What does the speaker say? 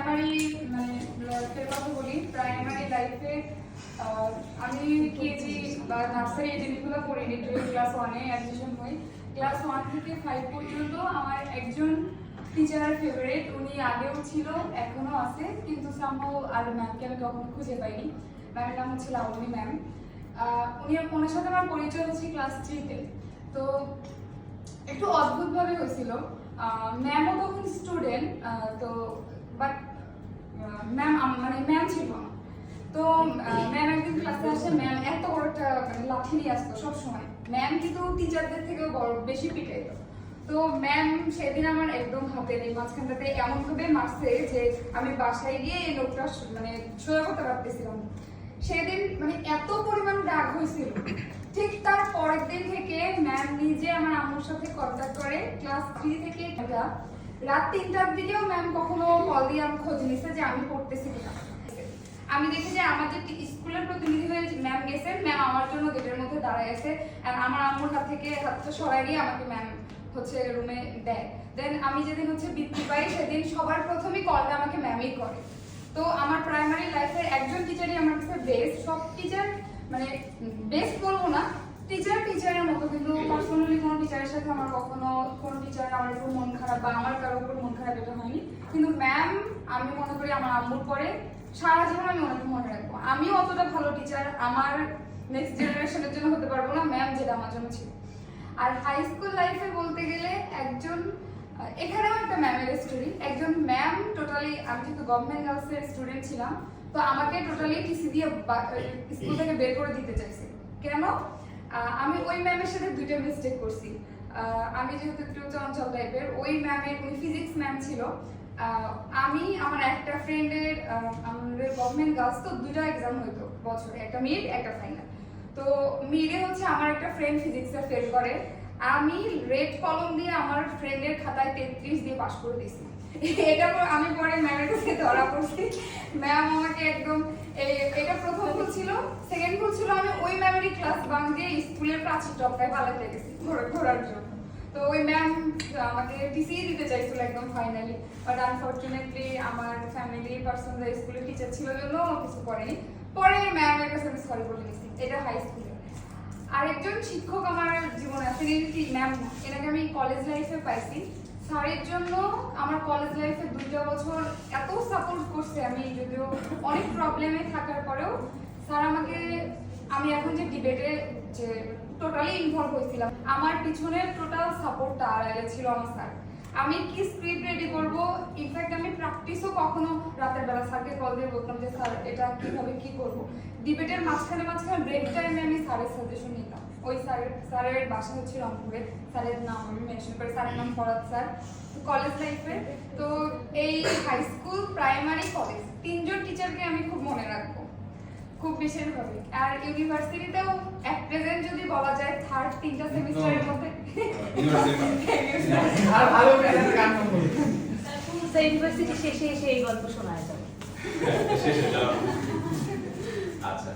Primary মানে কথা বলি, প্রাইমারি লাইফে আমি কেজি বা নার্সারি এই জিনিসগুলো পড়িনি, ক্লাস 1-এ অ্যাডমিশন হই। ক্লাস 1 থেকে 5 পর্যন্ত আমার একজন টিচার ফেভারিট, উনি আগেও ছিল এখনো আছে, কিন্তু সামহাউ আর ম্যামকে আমি কখনো খুঁজে পাইনি। ম্যামের নাম হচ্ছে লাবণী ম্যাম। ওনার সাথে আমার পরিচয় হচ্ছে ক্লাস 3-তে। তো একটু অদ্ভুতভাবে হয়েছিল, ম্যামও তখন স্টুডেন্ট, তো বাট ম্যাম মানে ম্যাম ছিল না। তো ম্যাম একদিন ক্লাসে আসে, ম্যাম এত বড় একটা মানে লাঠি নিয়ে আসতো সবসময়। ম্যাম কিন্তু টিচারদের থেকেও বড় বেশি পিটাইতো। তো ম্যাম সেদিন আমার একদম হাতের এই মাঝখানটাতে এমন ভাবে মারছে যে আমি বাসায় গিয়ে এই নোটটা মানে সোজা করতে পারতেছিলাম। সেদিন মানে এত পরিমাণ রাগ হয়েছিল। ঠিক তার পরের দিন থেকে ম্যাম নিজে আমার আম্মুর সাথে কন্ট্যাক্ট করে। ক্লাস 3 থেকে রাত 3টার দিকেও ম্যাম কখনো কল দিয়ে আমি খোঁজ নিছে যে আমি পড়তেছি কিনা। আমি দেখি যে আমাদের স্কুলের প্রতিনিধি হয়ে ম্যাম গেছেন, ম্যাম আমার জন্য গেটের মধ্যে দাঁড়ায় আছে, আর আমার আম্মুর হাত থেকে হাতটা সরাই দিয়ে আমাকে ম্যাম হচ্ছে রুমে দেয়। দেন আমি যেদিন হচ্ছে বৃত্তি পাই সেদিন সবার প্রথমেই কলটা আমাকে ম্যামই করে। তো আমার প্রাইমারি লাইফের একজন টিচারই আমার কাছে বেস্ট। সব টিচার মানে বেস্ট বলবো না, টিচারের মতো, কিন্তু পার্সোনালি কোনো টিচারের সাথে আমার কখনো কোনো টিচার আমার উপর মন খারাপ বা আমার কারোর উপর মন খারাপ এটা হয়নি। কিন্তু ম্যাম আমি মনে করি আমার আম্মুর পরে সারা জীবন আমি অনেক মনে রাখবো। আমিও অতটা ভালো টিচার আমার নেক্সট জেনারেশনের জন্য হতে পারবো না, ম্যাম যেটা আমার জন্য ছিল। আর হাই স্কুল লাইফে বলতে গেলে একজন, এখানেও একটা ম্যামের স্টোরি। একজন ম্যাম টোটালি, আমি যেহেতু গভর্নমেন্ট গার্লসের স্টুডেন্ট ছিলাম, তো আমাকে টোটালি টিসি দিয়ে স্কুল থেকে বের করে দিতে চাইছে। কেন? আমি ওই ম্যামের সাথে দুইটা মিস্টেক করছি। আমি যেহেতু একটু চঞ্চল টাইপের, ওই ম্যামের, উনি ফিজিক্স ম্যাম ছিল। আমি আমার একটা ফ্রেন্ডের, আমাদের গভর্নমেন্ট গার্লস তো দুইটা এক্সাম হইতো বছরে, একটা মিড একটা ফাইনাল। তো মিডে হচ্ছে আমার একটা ফ্রেন্ড ফিজিক্সে ফেল করে, আমি রেড কলম দিয়ে আমার ফ্রেন্ডের খাতায় 33 দিয়ে পাস করে দিয়েছি। এটা আমি পরে ম্যামের কাছে ধরা পড়ছি। ম্যাম আমাকে একদম, এটা প্রথম ভুল ছিল। সেকেন্ড ভুল ছিল আমি ওই ম্যামেরই ক্লাস বাঙ্ক দিয়ে স্কুলের প্রাচীর টপকায় পালাতে গেছি ঘোরার জন্য। তো ওই ম্যাম আমাকে টিসি দিতে চাইছিল একদম ফাইনালি, বাট আনফরচুনেটলি আমার ফ্যামিলি পার্সনরা স্কুলের টিচার ছিল জন্য কিছু করেনি। পরে ম্যামের কাছে আমি সরি বলে নিয়েছি। এটা হাই স্কুলে। আরেকজন শিক্ষক আমার জীবনে আছে, ম্যাম না, এনাকে আমি কলেজ লাইফে পাইছি। স্যারের জন্য আমার কলেজ লাইফে 2টা বছর এত সাপোর্ট করছে। আমি যদিও অনেক প্রবলেমে থাকার পরেও স্যার আমাকে, আমি এখন যে ডিবেটে যে টোটালি ইনভলভ হয়েছিলাম, আমার পিছনে টোটাল সাপোর্টটা আড়ালে ছিল আমার স্যার। আমি কি স্ক্রিপ্ট রেডি করবো, ইনফ্যাক্ট আমি প্র্যাকটিসও কখনো রাতের বেলা স্যারকে কল দিয়ে বলতাম যে স্যার এটা কিভাবে কি করবো। ডিবেটের মাঝখানে ব্রেক টাইমে আমি স্যারের সাজেশন নিতাম। ওই স্যারের বাসা হচ্ছে রংপুরে, স্যারের নাম আমি মেনশন করি, স্যারের নাম ফরাদ স্যার। কলেজ লাইফে তো এই হাই স্কুল, প্রাইমারি, কলেজ, 3জন টিচারকে আমি খুব মনে রাখবো, খুব বিশেষভাবে। আর ইউনিভার্সিটিতেও এক প্রেজেন্ট যদি বলা যায়, থার্ড 3টা সেমিস্টারের মধ্যে আর ভালো প্রেজেন্ট গান করব। স্যার ইউনিভার্সিটি শেষে এসে এই গল্প শোনায় যাবে। শেষে যাও। আচ্ছা।